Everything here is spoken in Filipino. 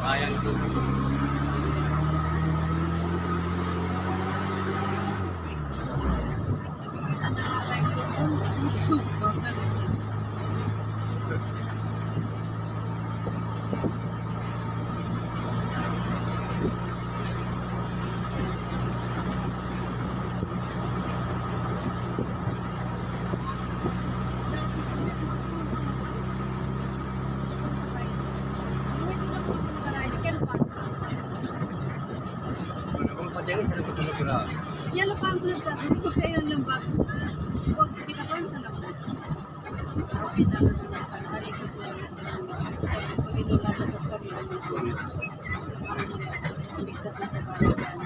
Sayang po. Yellow pamphlet sa dito ko kayo ng bag. Kung kita ko sa labo. Okay na lang sa hari ko po. Pag inulan sa sabi ko. Ligtas na sa bahay.